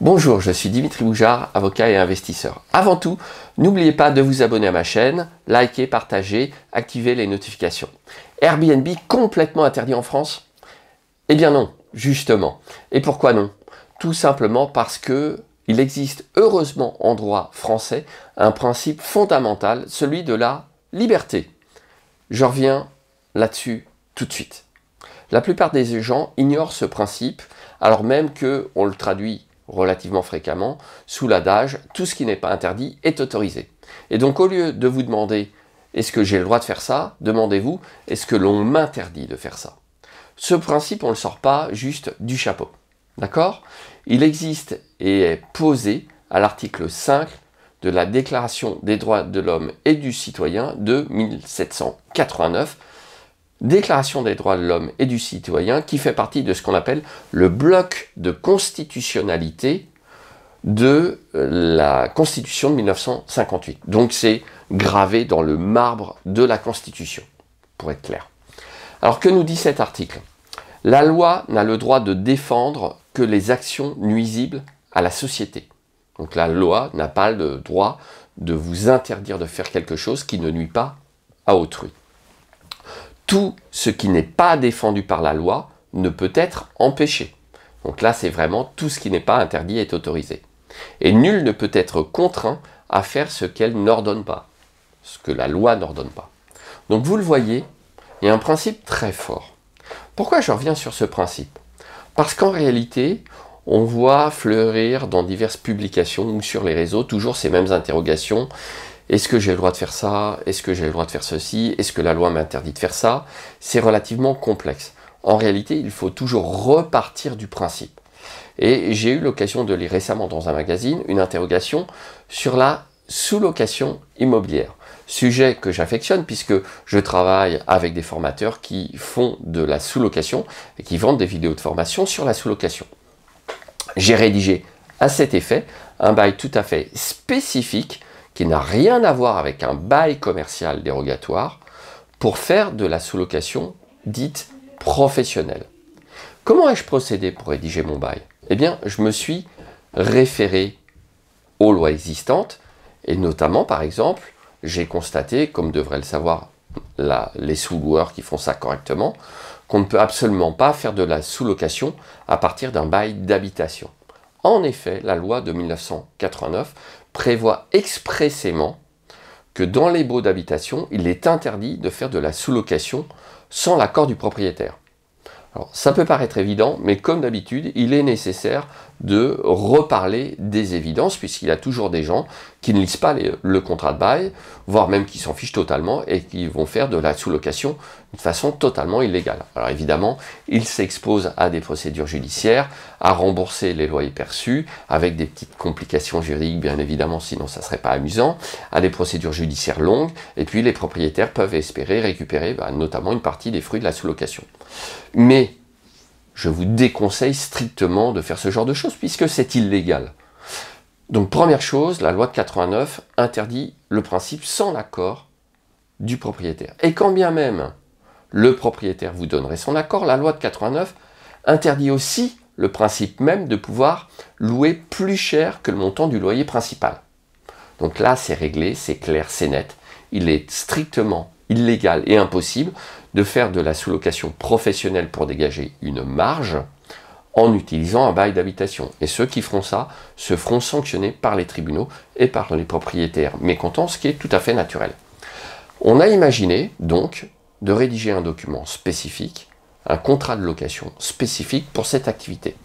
Bonjour, je suis Dimitri Boujard, avocat et investisseur. Avant tout, n'oubliez pas de vous abonner à ma chaîne, liker, partager, activer les notifications. Airbnb complètement interdit en France? Eh bien non, justement. Et pourquoi non? Tout simplement parce que il existe heureusement en droit français un principe fondamental, celui de la liberté. Je reviens là-dessus tout de suite. La plupart des gens ignorent ce principe, alors même qu'on le traduit relativement fréquemment sous l'adage « tout ce qui n'est pas interdit est autorisé ». Et donc au lieu de vous demander « est-ce que j'ai le droit de faire ça ?», demandez-vous « est-ce que l'on m'interdit de faire ça ?» Ce principe, on ne le sort pas juste du chapeau. D'accord? Il existe et est posé à l'article 5 de la Déclaration des droits de l'homme et du citoyen de 1789, Déclaration des droits de l'homme et du citoyen qui fait partie de ce qu'on appelle le bloc de constitutionnalité de la Constitution de 1958. Donc c'est gravé dans le marbre de la Constitution, pour être clair. Alors que nous dit cet article? La loi n'a le droit de défendre que les actions nuisibles à la société. Donc la loi n'a pas le droit de vous interdire de faire quelque chose qui ne nuit pas à autrui. Tout ce qui n'est pas défendu par la loi ne peut être empêché. Donc là, c'est vraiment tout ce qui n'est pas interdit est autorisé. Et nul ne peut être contraint à faire ce qu'elle n'ordonne pas, ce que la loi n'ordonne pas. Donc vous le voyez, il y a un principe très fort. Pourquoi je reviens sur ce principe? Parce qu'en réalité, on voit fleurir dans diverses publications ou sur les réseaux toujours ces mêmes interrogations. Est-ce que j'ai le droit de faire ça? Est-ce que j'ai le droit de faire ceci? Est-ce que la loi m'interdit de faire ça? C'est relativement complexe. En réalité, il faut toujours repartir du principe. Et j'ai eu l'occasion de lire récemment dans un magazine une interrogation sur la sous-location immobilière. Sujet que j'affectionne puisque je travaille avec des formateurs qui font de la sous-location et qui vendent des vidéos de formation sur la sous-location. J'ai rédigé à cet effet un bail tout à fait spécifique qui n'a rien à voir avec un bail commercial dérogatoire pour faire de la sous-location dite professionnelle. Comment ai-je procédé pour rédiger mon bail? Eh bien, je me suis référé aux lois existantes et notamment, par exemple, j'ai constaté, comme devraient le savoir les sous-loueurs qui font ça correctement, qu'on ne peut absolument pas faire de la sous-location à partir d'un bail d'habitation. En effet, la loi de 1989 prévoit expressément que dans les baux d'habitation, il est interdit de faire de la sous-location sans l'accord du propriétaire. Alors, ça peut paraître évident, mais comme d'habitude, il est nécessaire de reparler des évidences, puisqu'il y a toujours des gens qui ne lisent pas le contrat de bail, voire même qui s'en fichent totalement et qui vont faire de la sous-location de façon totalement illégale. Alors évidemment, ils s'exposent à des procédures judiciaires, à rembourser les loyers perçus, avec des petites complications juridiques, bien évidemment, sinon ça ne serait pas amusant, à des procédures judiciaires longues, et puis les propriétaires peuvent espérer récupérer notamment une partie des fruits de la sous-location. Mais je vous déconseille strictement de faire ce genre de choses, puisque c'est illégal. Donc première chose, la loi de 89 interdit le principe sans l'accord du propriétaire. Et quand bien même le propriétaire vous donnerait son accord, la loi de 89 interdit aussi le principe même de pouvoir louer plus cher que le montant du loyer principal. Donc là, c'est réglé, c'est clair, c'est net. Il est strictement illégal et impossible de faire de la sous-location professionnelle pour dégager une marge en utilisant un bail d'habitation. Et ceux qui feront ça se feront sanctionner par les tribunaux et par les propriétaires mécontents, ce qui est tout à fait naturel. On a imaginé donc de rédiger un document spécifique, un contrat de location spécifique pour cette activité.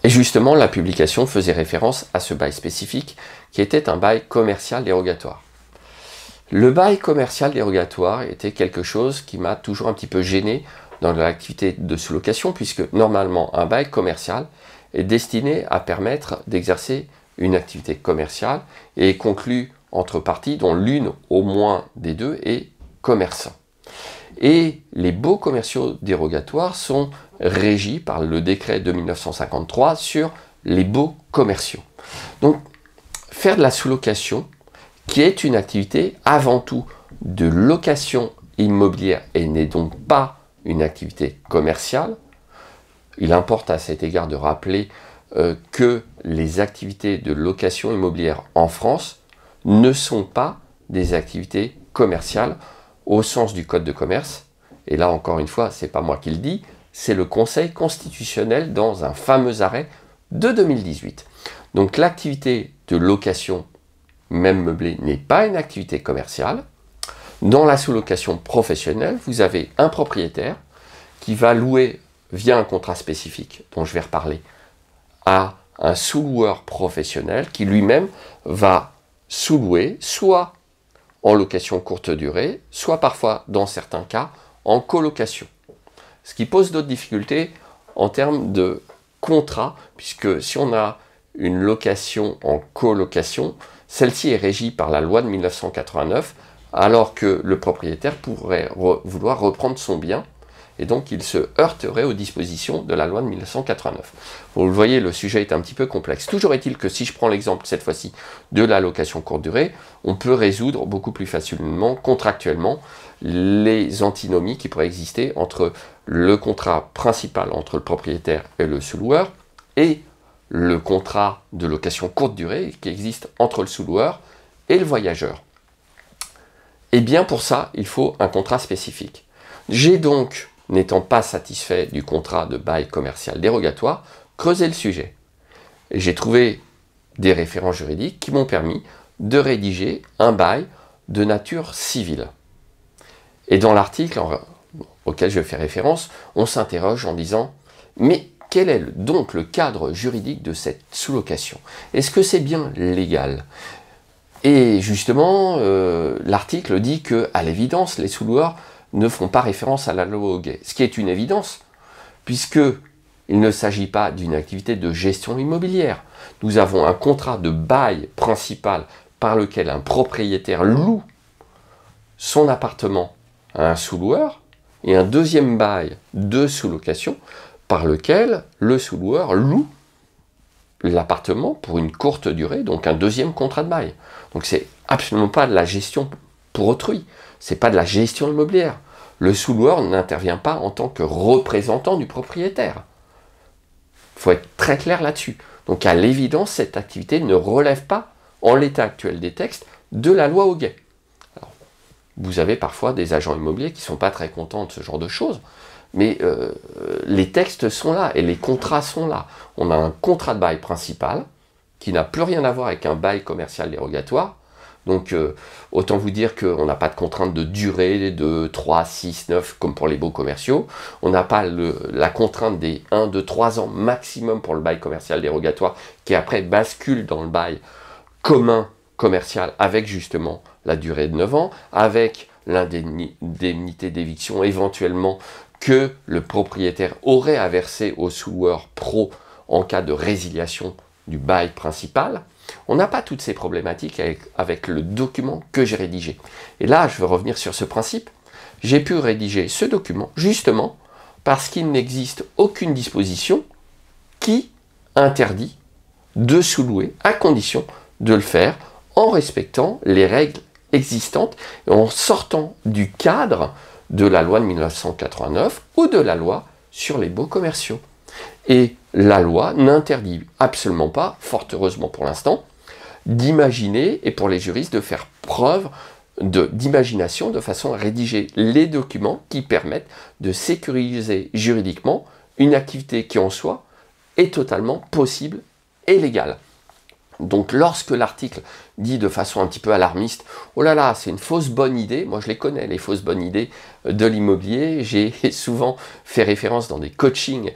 Et justement, la publication faisait référence à ce bail spécifique qui était un bail commercial dérogatoire. Le bail commercial dérogatoire était quelque chose qui m'a toujours un petit peu gêné dans l'activité de sous-location, puisque normalement un bail commercial est destiné à permettre d'exercer une activité commerciale et est conclu entre parties dont l'une au moins des deux est commerçant. Et les baux commerciaux dérogatoires sont régis par le décret de 1953 sur les baux commerciaux. Donc faire de la sous-location, qui est une activité avant tout de location immobilière et n'est donc pas une activité commerciale. Il importe à cet égard de rappeler que les activités de location immobilière en France ne sont pas des activités commerciales au sens du Code de commerce. Et là, encore une fois, ce n'est pas moi qui le dis, c'est le Conseil constitutionnel dans un fameux arrêt de 2018. Donc l'activité de location, même meublée, n'est pas une activité commerciale. Dans la sous-location professionnelle, vous avez un propriétaire qui va louer via un contrat spécifique, dont je vais reparler, à un sous-loueur professionnel qui lui-même va sous-louer, soit en location courte durée, soit parfois, dans certains cas, en colocation. Ce qui pose d'autres difficultés en termes de contrat, puisque si on a une location en colocation, celle-ci est régie par la loi de 1989, alors que le propriétaire pourrait vouloir reprendre son bien, et donc il se heurterait aux dispositions de la loi de 1989. Vous le voyez, le sujet est un petit peu complexe. Toujours est-il que si je prends l'exemple cette fois-ci de la location courte durée, on peut résoudre beaucoup plus facilement, contractuellement, les antinomies qui pourraient exister entre le contrat principal entre le propriétaire et le sous-loueur et le contrat de location courte durée qui existe entre le sous-loueur et le voyageur. Et bien pour ça, il faut un contrat spécifique. J'ai donc, n'étant pas satisfait du contrat de bail commercial dérogatoire, creusé le sujet. Et j'ai trouvé des références juridiques qui m'ont permis de rédiger un bail de nature civile. Et dans l'article auquel je fais référence, on s'interroge en disant « Mais quel est donc le cadre juridique de cette sous-location? Est-ce que c'est bien légal ?» Et justement, l'article dit que, à l'évidence, les sous-loueurs ne font pas référence à la loi Hoguet, ce qui est une évidence, puisque il ne s'agit pas d'une activité de gestion immobilière. Nous avons un contrat de bail principal par lequel un propriétaire loue son appartement à un sous-loueur, et un deuxième bail de sous-location par lequel le sous-loueur loue l'appartement pour une courte durée, donc un deuxième contrat de bail. Donc c'est absolument pas de la gestion pour autrui, c'est pas de la gestion immobilière. Le sous-loueur n'intervient pas en tant que représentant du propriétaire. Il faut être très clair là-dessus. Donc à l'évidence, cette activité ne relève pas, en l'état actuel des textes, de la loi Hoguet. Alors, vous avez parfois des agents immobiliers qui ne sont pas très contents de ce genre de choses, mais les textes sont là et les contrats sont là. On a un contrat de bail principal qui n'a plus rien à voir avec un bail commercial dérogatoire. Donc autant vous dire qu'on n'a pas de contrainte de durée de 3, 6, 9 comme pour les baux commerciaux. On n'a pas la contrainte des 1, 2, 3 ans maximum pour le bail commercial dérogatoire qui après bascule dans le bail commun commercial avec justement la durée de 9 ans, avec l'indemnité d'éviction éventuellement que le propriétaire aurait à verser au sous-loueur pro en cas de résiliation du bail principal. On n'a pas toutes ces problématiques avec le document que j'ai rédigé. Et là, je veux revenir sur ce principe. J'ai pu rédiger ce document justement parce qu'il n'existe aucune disposition qui interdit de sous-louer à condition de le faire en respectant les règles existantes et en sortant du cadre de la loi de 1989 ou de la loi sur les baux commerciaux. Et la loi n'interdit absolument pas, fort heureusement pour l'instant, d'imaginer et pour les juristes de faire preuve d'imagination de façon à rédiger les documents qui permettent de sécuriser juridiquement une activité qui en soi est totalement possible et légale. Donc lorsque l'article dit de façon un petit peu alarmiste « Oh là là, c'est une fausse bonne idée », moi je les connais, les fausses bonnes idées de l'immobilier, j'ai souvent fait référence dans des coachings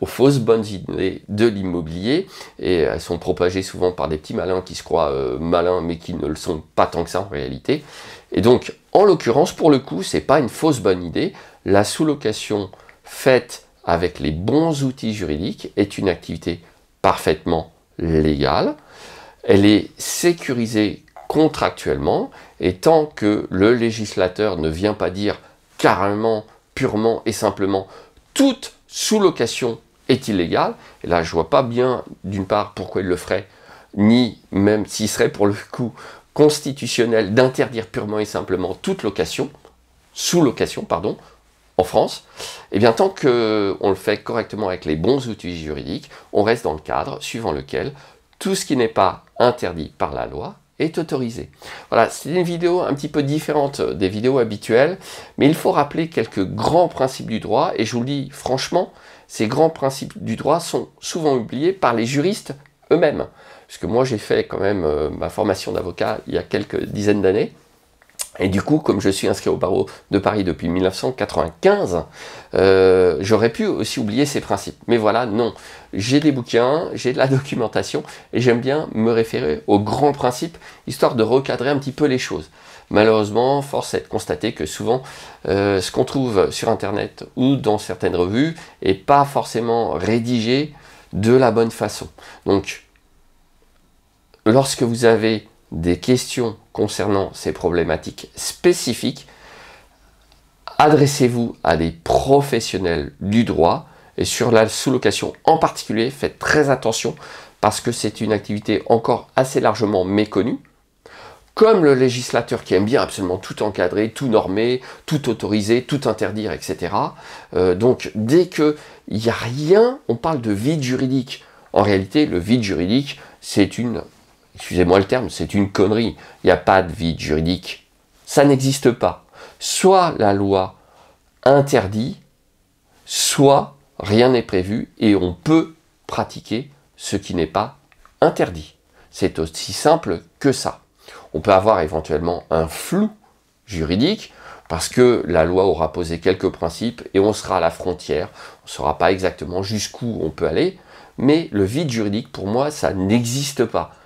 aux fausses bonnes idées de l'immobilier, et elles sont propagées souvent par des petits malins qui se croient malins mais qui ne le sont pas tant que ça en réalité. Et donc en l'occurrence, pour le coup, c'est pas une fausse bonne idée, la sous-location faite avec les bons outils juridiques est une activité parfaitement légale. Elle est sécurisée contractuellement, et tant que le législateur ne vient pas dire carrément, purement et simplement toute sous-location est illégale, et là je vois pas bien d'une part pourquoi il le ferait, ni même s'il serait pour le coup constitutionnel d'interdire purement et simplement toute location, sous-location pardon, en France, et bien tant qu'on le fait correctement avec les bons outils juridiques, on reste dans le cadre suivant lequel tout ce qui n'est pas interdit par la loi est autorisé. Voilà, c'est une vidéo un petit peu différente des vidéos habituelles, mais il faut rappeler quelques grands principes du droit, et je vous le dis franchement, ces grands principes du droit sont souvent oubliés par les juristes eux-mêmes. Parce que moi j'ai fait quand même ma formation d'avocat il y a quelques dizaines d'années, et du coup, comme je suis inscrit au barreau de Paris depuis 1995, j'aurais pu aussi oublier ces principes. Mais voilà, non. J'ai des bouquins, j'ai de la documentation, et j'aime bien me référer aux grands principes, histoire de recadrer un petit peu les choses. Malheureusement, force est de constater que souvent, ce qu'on trouve sur Internet ou dans certaines revues n'est pas forcément rédigé de la bonne façon. Donc, lorsque vous avez des questions concernant ces problématiques spécifiques, adressez-vous à des professionnels du droit, et sur la sous-location en particulier, faites très attention parce que c'est une activité encore assez largement méconnue. Comme le législateur qui aime bien absolument tout encadrer, tout normer, tout autoriser, tout interdire, etc. Donc dès qu'il n'y a rien, on parle de vide juridique. En réalité, le vide juridique, c'est une... Excusez-moi le terme, c'est une connerie. Il n'y a pas de vide juridique. Ça n'existe pas. Soit la loi interdit, soit rien n'est prévu et on peut pratiquer ce qui n'est pas interdit. C'est aussi simple que ça. On peut avoir éventuellement un flou juridique parce que la loi aura posé quelques principes et on sera à la frontière. On ne saura pas exactement jusqu'où on peut aller. Mais le vide juridique, pour moi, ça n'existe pas.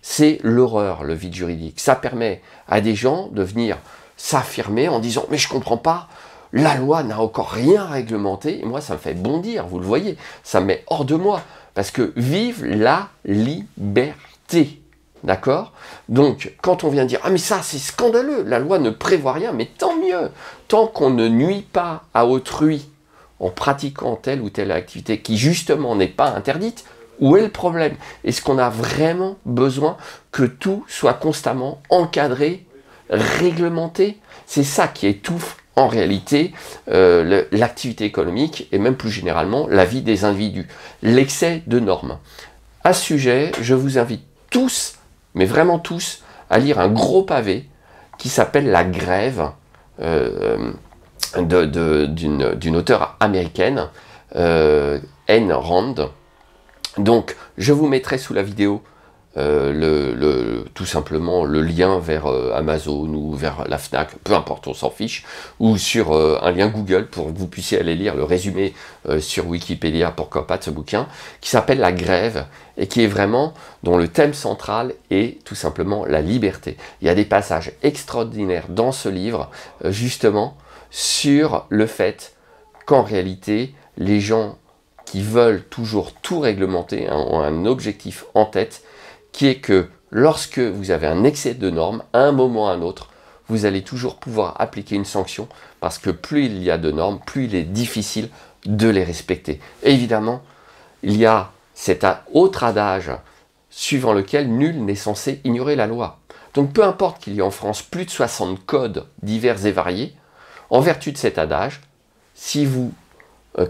C'est l'horreur, le vide juridique. Ça permet à des gens de venir s'affirmer en disant « mais je ne comprends pas, la loi n'a encore rien réglementé ». Et moi, ça me fait bondir, vous le voyez. Ça me met hors de moi. Parce que vive la liberté. D'accord? Donc, quand on vient dire « ah mais ça, c'est scandaleux, la loi ne prévoit rien », mais tant mieux. Tant qu'on ne nuit pas à autrui en pratiquant telle ou telle activité qui justement n'est pas interdite, où est le problème? Est-ce qu'on a vraiment besoin que tout soit constamment encadré, réglementé? C'est ça qui étouffe en réalité l'activité économique et même plus généralement la vie des individus. L'excès de normes. À ce sujet, je vous invite tous, mais vraiment tous, à lire un gros pavé qui s'appelle La Grève d'une auteure américaine, Ayn Rand. Donc, je vous mettrai sous la vidéo tout simplement le lien vers Amazon ou vers la Fnac, peu importe, on s'en fiche, ou sur un lien Google pour que vous puissiez aller lire le résumé sur Wikipédia, pourquoi pas, de ce bouquin, qui s'appelle La Grève, et qui est vraiment, dont le thème central est tout simplement la liberté. Il y a des passages extraordinaires dans ce livre, justement, sur le fait qu'en réalité, les gens qui veulent toujours tout réglementer ont un objectif en tête, qui est que lorsque vous avez un excès de normes, à un moment ou à un autre, vous allez toujours pouvoir appliquer une sanction, parce que plus il y a de normes, plus il est difficile de les respecter. Et évidemment, il y a cet autre adage suivant lequel nul n'est censé ignorer la loi. Donc peu importe qu'il y ait en France plus de 60 codes divers et variés, en vertu de cet adage, si vous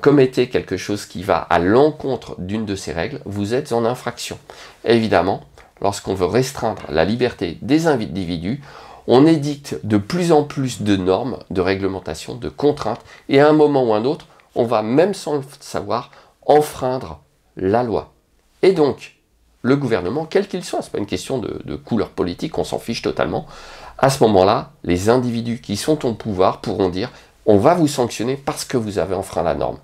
commettez quelque chose qui va à l'encontre d'une de ces règles, vous êtes en infraction. Et évidemment, lorsqu'on veut restreindre la liberté des individus, on édicte de plus en plus de normes, de réglementations, de contraintes, et à un moment ou à un autre, on va même sans le savoir enfreindre la loi. Et donc, le gouvernement, quel qu'il soit, ce n'est pas une question de couleur politique, on s'en fiche totalement, à ce moment-là, les individus qui sont au pouvoir pourront dire on va vous sanctionner parce que vous avez enfreint la norme.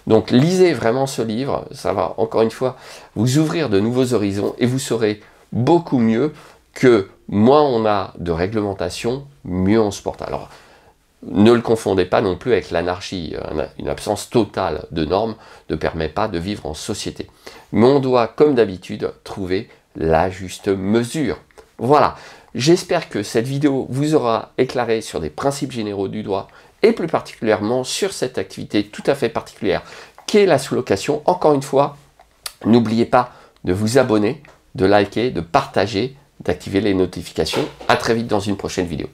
Donc lisez vraiment ce livre, ça va encore une fois vous ouvrir de nouveaux horizons et vous saurez beaucoup mieux que moins on a de réglementation, mieux on se porte. Alors ne le confondez pas non plus avec l'anarchie, une absence totale de normes ne permet pas de vivre en société. Mais on doit, comme d'habitude, trouver la juste mesure. Voilà, j'espère que cette vidéo vous aura éclairé sur des principes généraux du droit et plus particulièrement sur cette activité tout à fait particulière qu'est la sous-location. Encore une fois, n'oubliez pas de vous abonner, de liker, de partager, d'activer les notifications. À très vite dans une prochaine vidéo.